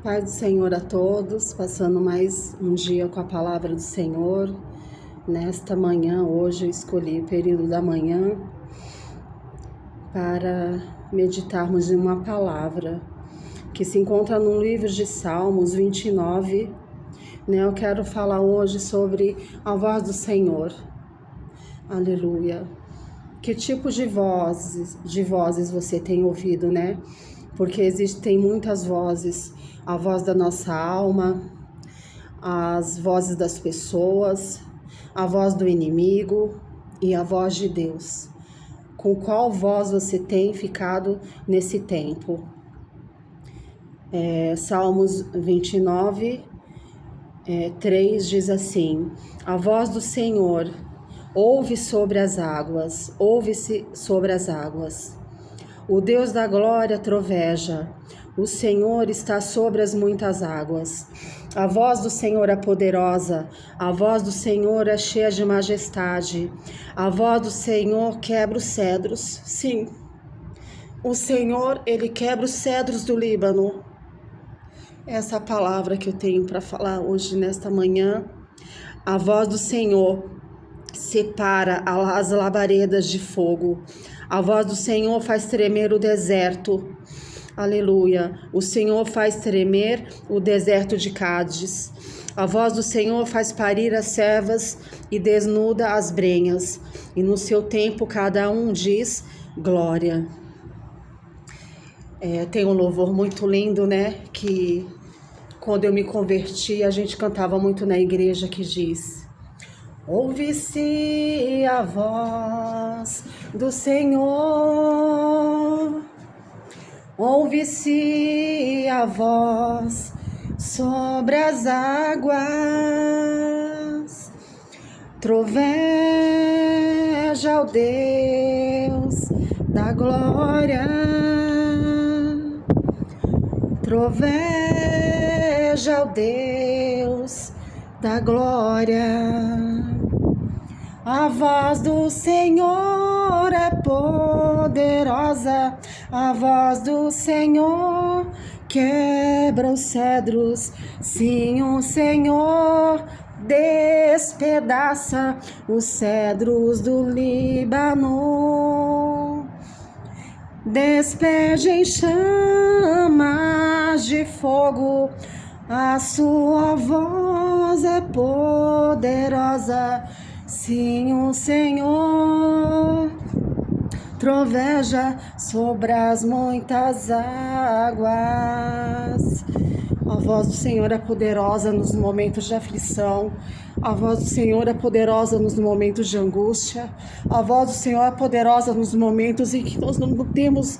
Paz do Senhor a todos, passando mais um dia com a palavra do Senhor. Nesta manhã, hoje eu escolhi o período da manhã para meditarmos em uma palavra que se encontra no livro de Salmos 29. Eu quero falar hoje sobre a voz do Senhor. Aleluia. Que tipo de vozes você tem ouvido, né? Porque existem muitas vozes, a voz da nossa alma, as vozes das pessoas, a voz do inimigo e a voz de Deus. Com qual voz você tem ficado nesse tempo? Salmos 29, 3 diz assim: a voz do Senhor ouve-se sobre as águas. O Deus da glória troveja, o Senhor está sobre as muitas águas. A voz do Senhor é poderosa, a voz do Senhor é cheia de majestade. A voz do Senhor quebra os cedros. Sim, o Senhor, Ele quebra os cedros do Líbano. Essa palavra que eu tenho para falar hoje, nesta manhã. A voz do Senhor separa as labaredas de fogo. A voz do Senhor faz tremer o deserto. Aleluia. O Senhor faz tremer o deserto de Cádiz. A voz do Senhor faz parir as servas e desnuda as brenhas. E no seu tempo cada um diz glória. Tem um louvor muito lindo, né? Que quando eu me converti, a gente cantava muito na igreja, que diz: ouve-se a voz do Senhor, ouve-se a voz sobre as águas, troveja o Deus da glória, troveja o Deus da glória. A voz do Senhor é poderosa, a voz do Senhor quebra os cedros. Sim, o Senhor despedaça os cedros do Líbano. Despeja em chamas de fogo, a sua voz é poderosa. Sim, o Senhor troveja sobre as muitas águas. A voz do Senhor é poderosa nos momentos de aflição. A voz do Senhor é poderosa nos momentos de angústia. A voz do Senhor é poderosa nos momentos em que nós não temos,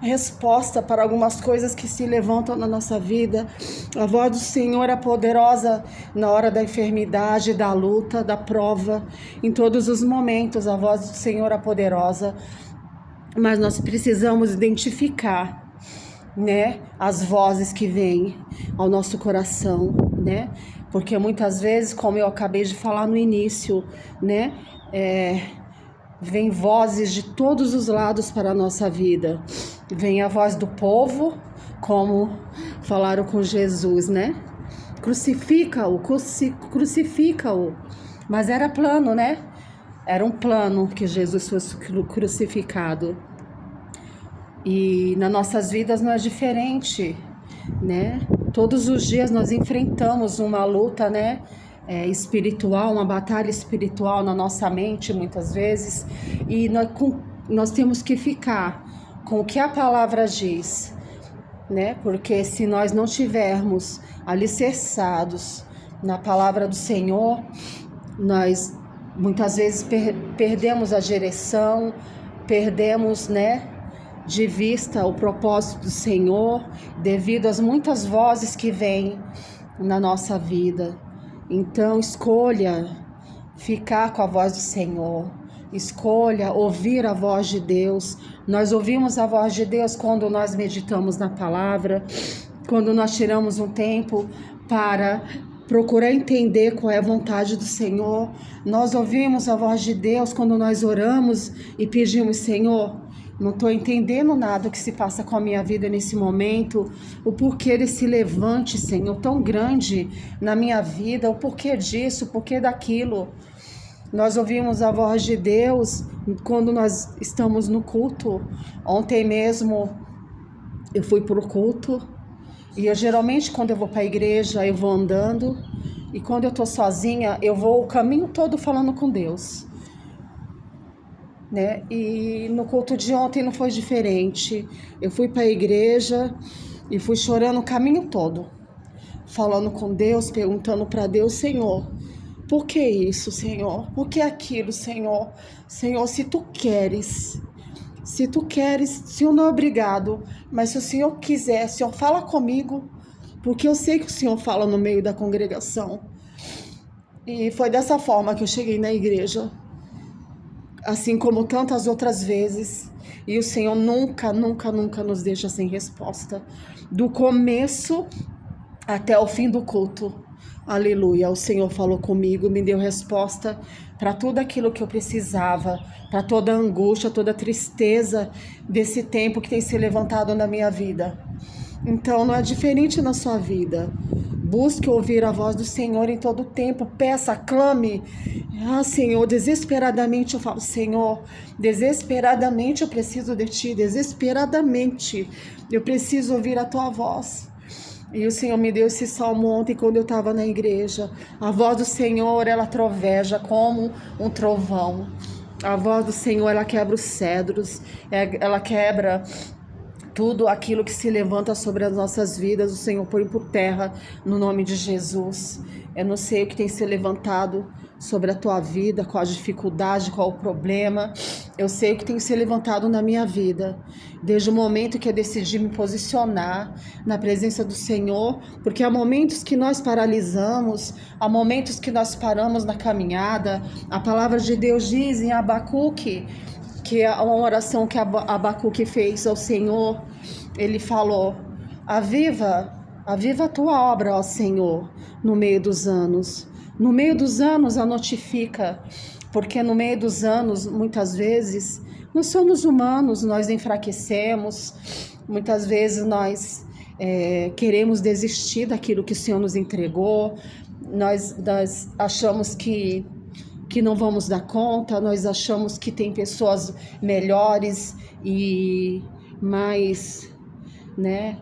resposta para algumas coisas que se levantam na nossa vida. A voz do Senhor é poderosa na hora da enfermidade, da luta, da prova. Em todos os momentos a voz do Senhor é poderosa. Mas nós precisamos identificar, as vozes que vêm ao nosso coração, Porque muitas vezes, como eu acabei de falar no início, vem vozes de todos os lados para a nossa vida. Vem a voz do povo, como falaram com Jesus, Crucifica-o, crucifica-o. Mas era plano, Era um plano que Jesus fosse crucificado. E nas nossas vidas não é diferente, Todos os dias nós enfrentamos uma luta, espiritual, uma batalha espiritual na nossa mente, muitas vezes. E nós temos que ficar com o que a palavra diz, Porque se nós não tivermos alicerçados na palavra do Senhor, nós muitas vezes perdemos a direção, perdemos, de vista o propósito do Senhor, devido às muitas vozes que vêm na nossa vida. Então escolha ficar com a voz do Senhor, escolha ouvir a voz de Deus. Nós ouvimos a voz de Deus quando nós meditamos na palavra, quando nós tiramos um tempo para procurar entender qual é a vontade do Senhor. Nós ouvimos a voz de Deus quando nós oramos e pedimos: Senhor, Não estou entendendo nada que se passa com a minha vida nesse momento, o porquê desse levante, Senhor, tão grande na minha vida, o porquê disso, o porquê daquilo. Nós ouvimos a voz de Deus quando nós estamos no culto. Ontem mesmo eu fui para o culto e eu geralmente quando eu vou para a igreja eu vou andando e quando eu estou sozinha eu vou o caminho todo falando com Deus, né? E no culto de ontem não foi diferente. Eu fui para a igreja e fui chorando o caminho todo, falando com Deus, perguntando para Deus: Senhor, por que isso, Senhor? Por que aquilo, Senhor? Senhor, se tu queres, Senhor, não é obrigado, mas se o Senhor quiser, Senhor, fala comigo, porque eu sei que o Senhor fala no meio da congregação. E foi dessa forma que eu cheguei na igreja, assim como tantas outras vezes. E o Senhor nunca, nunca, nunca nos deixa sem resposta, do começo até o fim do culto. Aleluia, o Senhor falou comigo, me deu resposta para tudo aquilo que eu precisava, para toda a angústia, toda a tristeza desse tempo que tem se levantado na minha vida. Então não é diferente na sua vida. Busque ouvir a voz do Senhor em todo tempo, peça, clame. Ah, Senhor, desesperadamente eu falo: Senhor, desesperadamente eu preciso de Ti, desesperadamente eu preciso ouvir a Tua voz. E o Senhor me deu esse salmo ontem quando eu estava na igreja. A voz do Senhor, ela troveja como um trovão. A voz do Senhor, ela quebra os cedros, ela quebra tudo aquilo que se levanta sobre as nossas vidas. O Senhor põe por terra no nome de Jesus. Eu não sei o que tem se levantado sobre a tua vida, qual a dificuldade, qual o problema. Eu sei o que tem se levantado na minha vida, desde o momento que eu decidi me posicionar na presença do Senhor, porque há momentos que nós paralisamos, há momentos que nós paramos na caminhada. A palavra de Deus diz em Abacuque, que é uma oração que Abacuque fez ao Senhor. Ele falou: aviva a tua obra, ó Senhor, no meio dos anos. No meio dos anos a notifica, porque no meio dos anos, muitas vezes, nós somos humanos, nós enfraquecemos, muitas vezes nós queremos desistir daquilo que o Senhor nos entregou, nós achamos que não vamos dar conta, nós achamos que tem pessoas melhores e mais, né,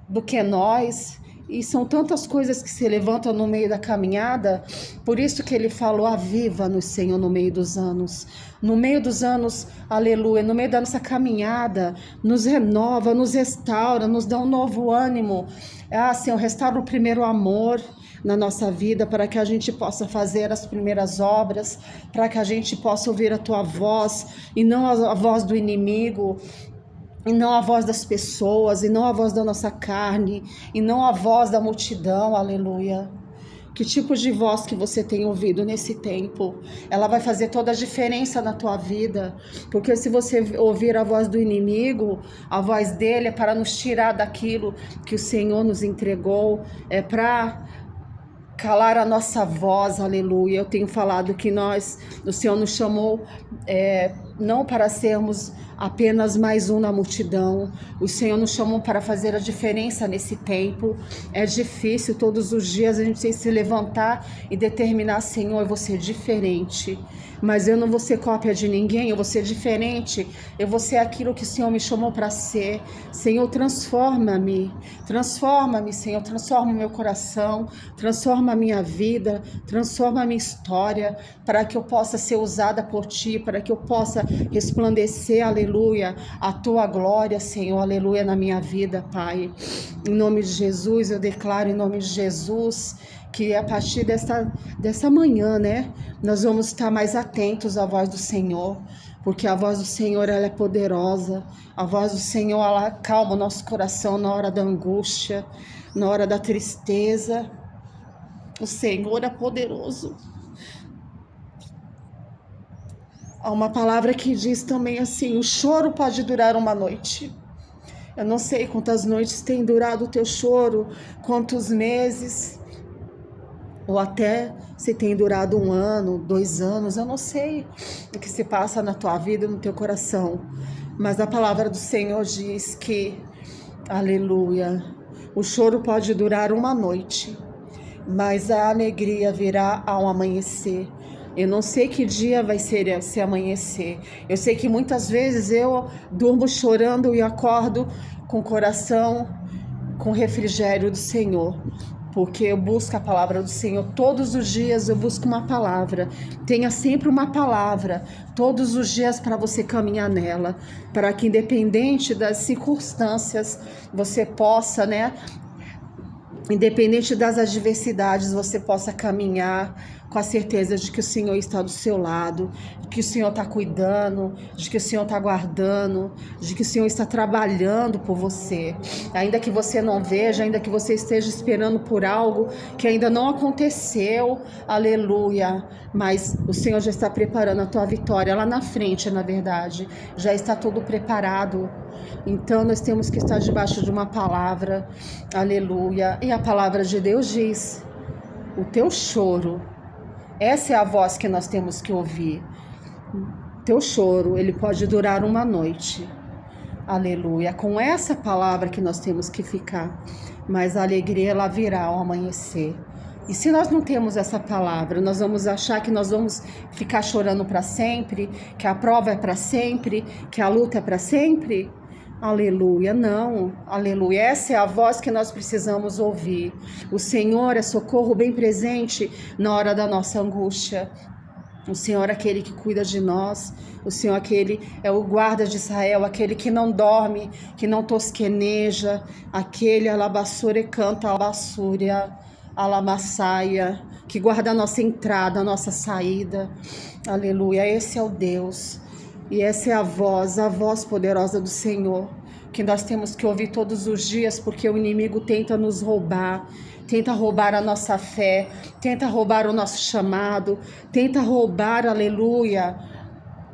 do que nós. E são tantas coisas que se levantam no meio da caminhada. Por isso que ele falou: aviva-nos, Senhor, no meio dos anos. No meio dos anos, aleluia, no meio da nossa caminhada, nos renova, nos restaura, nos dá um novo ânimo. Ah, Senhor, restaura o primeiro amor na nossa vida, para que a gente possa fazer as primeiras obras, para que a gente possa ouvir a tua voz e não a voz do inimigo, e não a voz das pessoas, e não a voz da nossa carne, e não a voz da multidão. Aleluia. Que tipo de voz que você tem ouvido nesse tempo? Ela vai fazer toda a diferença na tua vida, porque se você ouvir a voz do inimigo, a voz dele é para nos tirar daquilo que o Senhor nos entregou, é para calar a nossa voz. Aleluia. Eu tenho falado que o Senhor nos chamou não para sermos apenas mais um na multidão. O Senhor nos chamou para fazer a diferença nesse tempo. É difícil, todos os dias a gente tem que se levantar e determinar: Senhor, eu vou ser diferente, mas eu não vou ser cópia de ninguém, eu vou ser diferente, eu vou ser aquilo que o Senhor me chamou para ser. Senhor, transforma-me, Senhor, transforma o meu coração, transforma a minha vida, transforma a minha história, para que eu possa ser usada por Ti, para que eu possa resplandecer, aleluia, a Tua glória, Senhor, aleluia, na minha vida, Pai. Em nome de Jesus, eu declaro em nome de Jesus que a partir dessa manhã, né, nós vamos estar mais atentos à voz do Senhor, porque a voz do Senhor, ela é poderosa. A voz do Senhor, ela acalma o nosso coração na hora da angústia, na hora da tristeza. O Senhor é poderoso. Há uma palavra que diz também assim: o choro pode durar uma noite. Eu não sei quantas noites tem durado o teu choro, quantos meses, ou até se tem durado 1 ano, 2 anos, eu não sei o que se passa na tua vida, no teu coração, mas a palavra do Senhor diz que, aleluia, o choro pode durar 1 noite, mas a alegria virá ao amanhecer. Eu não sei que dia vai ser esse amanhecer. Eu sei que muitas vezes eu durmo chorando e acordo com o coração, com refrigério do Senhor, porque eu busco a palavra do Senhor. Todos os dias eu busco uma palavra. Tenha sempre uma palavra, todos os dias, para você caminhar nela, para que independente das circunstâncias, você possa, né? Independente das adversidades, você possa caminhar com a certeza de que o Senhor está do seu lado, de que o Senhor está cuidando, de que o Senhor está guardando, de que o Senhor está trabalhando por você. Ainda que você não veja, ainda que você esteja esperando por algo que ainda não aconteceu, aleluia, mas o Senhor já está preparando a tua vitória lá na frente, na verdade, já está tudo preparado. Então nós temos que estar debaixo de uma palavra, aleluia, e a palavra de Deus diz: o teu choro, essa é a voz que nós temos que ouvir. Teu choro, ele pode durar 1 noite, aleluia, com essa palavra que nós temos que ficar, mas a alegria ela virá ao amanhecer. E se nós não temos essa palavra, nós vamos achar que nós vamos ficar chorando para sempre, que a prova é para sempre, que a luta é para sempre? Aleluia, não, aleluia, essa é a voz que nós precisamos ouvir. O Senhor é socorro bem presente na hora da nossa angústia. O Senhor é aquele que cuida de nós, o Senhor aquele é o guarda de Israel, aquele que não dorme, que não tosqueneja, aquele alabassure canta alabassúria, alamassaia, que guarda a nossa entrada, a nossa saída, aleluia, esse é o Deus. E essa é a voz poderosa do Senhor, que nós temos que ouvir todos os dias, porque o inimigo tenta nos roubar, tenta roubar a nossa fé, tenta roubar o nosso chamado, tenta roubar, aleluia,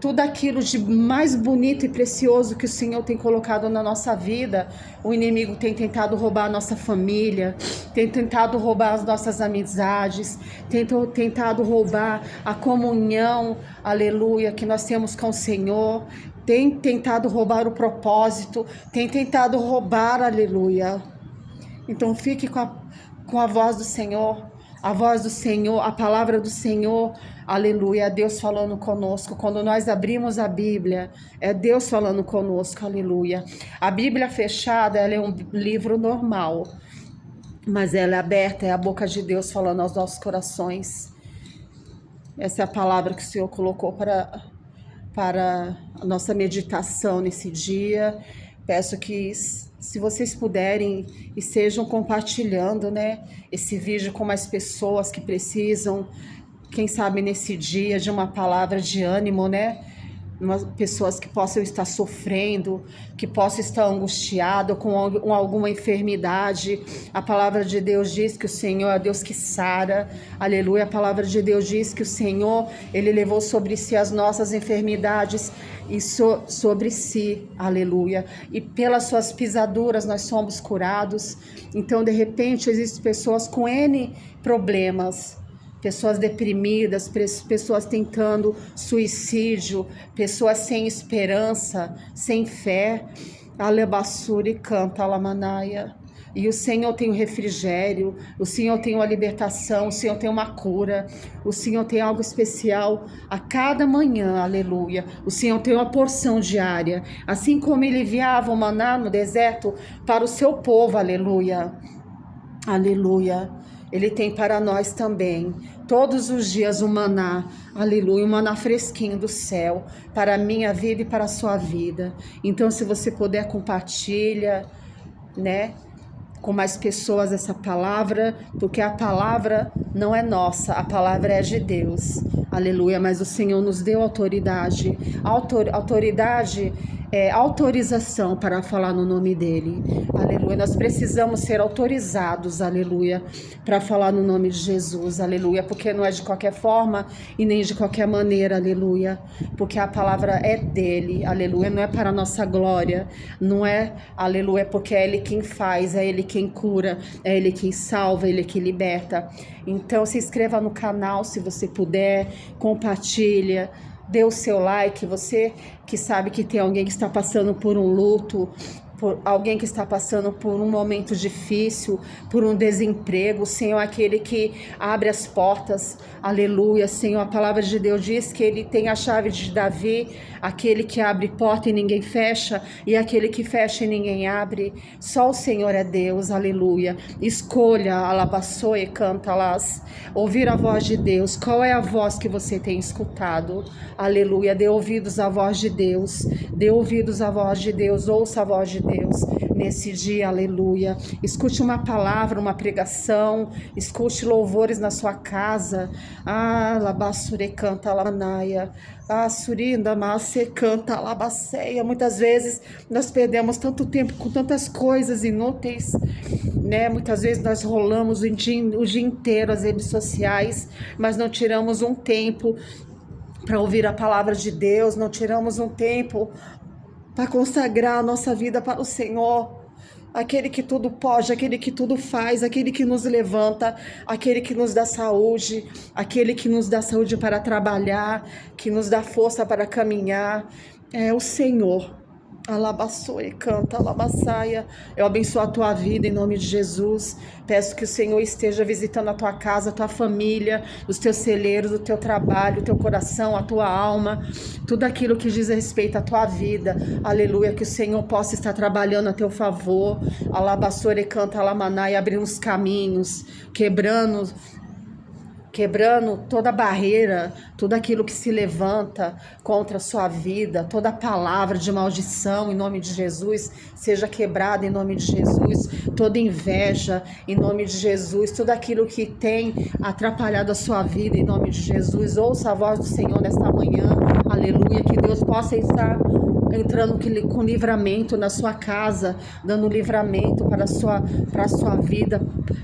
tudo aquilo de mais bonito e precioso que o Senhor tem colocado na nossa vida. O inimigo tem tentado roubar a nossa família, tem tentado roubar as nossas amizades, tem tentado roubar a comunhão, aleluia, que nós temos com o Senhor, tem tentado roubar o propósito, tem tentado roubar, aleluia. Então fique com a voz do Senhor. A voz do Senhor, a palavra do Senhor, aleluia, é Deus falando conosco. Quando nós abrimos a Bíblia, é Deus falando conosco, aleluia. A Bíblia fechada, ela é um livro normal, mas ela é aberta, é a boca de Deus falando aos nossos corações. Essa é a palavra que o Senhor colocou para a nossa meditação nesse dia. Peço que, se vocês puderem, estejam compartilhando, né, esse vídeo com mais pessoas que precisam, quem sabe nesse dia, de uma palavra de ânimo, né? Pessoas que possam estar sofrendo, que possam estar angustiadas com alguma enfermidade. A palavra de Deus diz que o Senhor é Deus que sara, aleluia. A palavra de Deus diz que o Senhor, Ele levou sobre si as nossas enfermidades e sobre si, aleluia. E pelas suas pisaduras nós somos curados. Então, de repente, existem pessoas com N problemas, pessoas deprimidas, pessoas tentando suicídio, pessoas sem esperança, sem fé. Alebassuri canta alamanaia. E o Senhor tem o refrigério, o Senhor tem uma libertação, o Senhor tem uma cura, o Senhor tem algo especial a cada manhã, aleluia. O Senhor tem uma porção diária, assim como Ele enviava o maná no deserto para o seu povo, aleluia, aleluia. Ele tem para nós também, todos os dias, o maná, aleluia, um maná fresquinho do céu, para a minha vida e para a sua vida. Então, se você puder, compartilha, né, com mais pessoas essa palavra, porque a palavra não é nossa, a palavra é de Deus, aleluia, mas o Senhor nos deu autoridade. Autoridade autorização para falar no nome dele. Aleluia. Nós precisamos ser autorizados, aleluia, para falar no nome de Jesus, aleluia, porque não é de qualquer forma e nem de qualquer maneira, aleluia, porque a palavra é dele, aleluia, não é para a nossa glória, não é, aleluia, porque é ele quem faz, é ele quem cura, é ele quem salva, é ele que liberta. Então se inscreva no canal se você puder, compartilha, dê o seu like, você que sabe que tem alguém que está passando por um luto, por alguém que está passando por um momento difícil, por um desemprego. O Senhor é aquele que abre as portas, aleluia. Senhor, a palavra de Deus diz que ele tem a chave de Davi, aquele que abre porta e ninguém fecha, e aquele que fecha e ninguém abre. Só o Senhor é Deus, aleluia. Escolha, alabaçoe, canta-las, ouvir a voz de Deus. Qual é a voz que você tem escutado? Aleluia, dê ouvidos à voz de Deus, dê ouvidos à voz de Deus, ouça a voz de Deus nesse dia, aleluia. Escute uma palavra, uma pregação, escute louvores na sua casa. Labassure canta lanaia, surinda masse canta labaceia. Muitas vezes nós perdemos tanto tempo com tantas coisas inúteis, né? Muitas vezes nós rolamos o dia inteiro as redes sociais, mas não tiramos um tempo para ouvir a palavra de Deus, não tiramos um tempo para consagrar a nossa vida para o Senhor, aquele que tudo pode, aquele que tudo faz, aquele que nos levanta, aquele que nos dá saúde, aquele que nos dá saúde para trabalhar, que nos dá força para caminhar, é o Senhor. Alabaçoe, canta, alabaçaia. Eu abençoo a tua vida em nome de Jesus. Peço que o Senhor esteja visitando a tua casa, a tua família, os teus celeiros, o teu trabalho, o teu coração, a tua alma, tudo aquilo que diz respeito à tua vida. Aleluia, que o Senhor possa estar trabalhando a teu favor. Alabaçoe, canta, alamanai, abrindo os caminhos, quebrando toda barreira, tudo aquilo que se levanta contra a sua vida, toda palavra de maldição em nome de Jesus, seja quebrada em nome de Jesus, toda inveja em nome de Jesus, tudo aquilo que tem atrapalhado a sua vida em nome de Jesus. Ouça a voz do Senhor nesta manhã, aleluia, que Deus possa estar entrando com livramento na sua casa, dando livramento para a sua vida,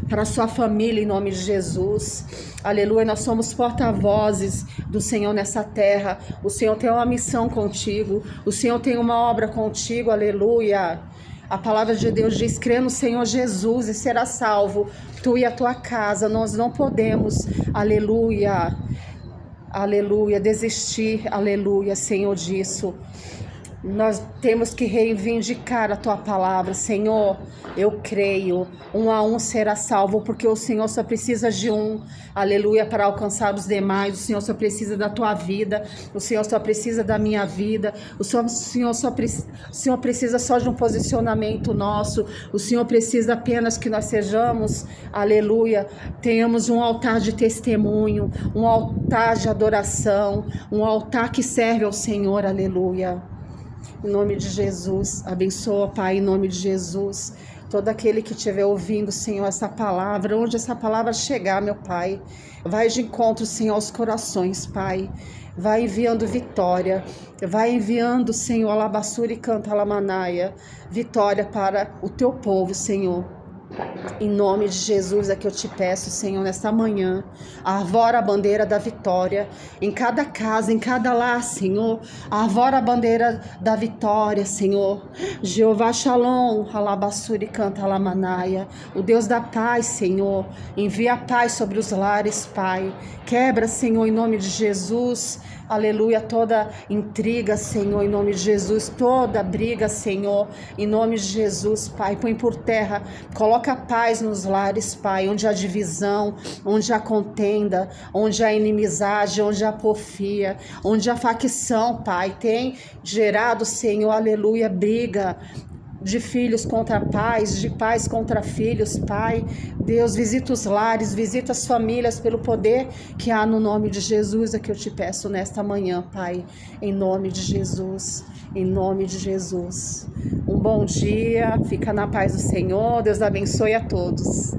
para a sua família, em nome de Jesus. Aleluia, nós somos porta-vozes do Senhor nessa terra. O Senhor tem uma missão contigo, o Senhor tem uma obra contigo, aleluia. A palavra de Deus diz: crê no Senhor Jesus e será salvo, tu e a tua casa. Nós não podemos, aleluia, aleluia, desistir, aleluia, Senhor, disso. Nós temos que reivindicar a tua palavra, Senhor. Eu creio, 1 a 1 será salvo, porque o Senhor só precisa de um, aleluia, para alcançar os demais. O Senhor só precisa da tua vida, o Senhor só precisa da minha vida, o Senhor precisa só de um posicionamento nosso. O Senhor precisa apenas que nós sejamos, aleluia, tenhamos um altar de testemunho, um altar de adoração, um altar que serve ao Senhor, aleluia. Em nome de Jesus, abençoa, Pai, em nome de Jesus, todo aquele que estiver ouvindo, Senhor, essa palavra, onde essa palavra chegar, meu Pai, vai de encontro, Senhor, aos corações, Pai, vai enviando vitória, vai enviando, Senhor, alabaçura e canta alamanaia, vitória para o teu povo, Senhor. Em nome de Jesus é que eu te peço, Senhor, nesta manhã, arvora a bandeira da vitória em cada casa, em cada lar, Senhor. Arvora a bandeira da vitória, Senhor. Jeová Shalom, alabaçuri canta alamanaia, o Deus da paz, Senhor. Envia a paz sobre os lares, Pai. Quebra, Senhor, em nome de Jesus, aleluia, toda intriga, Senhor, em nome de Jesus, toda briga, Senhor, em nome de Jesus, Pai, põe por terra, coloca paz nos lares, Pai, onde há divisão, onde há contenda, onde há inimizade, onde há porfia, onde há facção, Pai, tem gerado, Senhor, aleluia, briga, de filhos contra pais, de pais contra filhos, Pai. Deus, visita os lares, visita as famílias pelo poder que há no nome de Jesus, é que eu te peço nesta manhã, Pai, em nome de Jesus, em nome de Jesus. Um bom dia, fica na paz do Senhor, Deus abençoe a todos.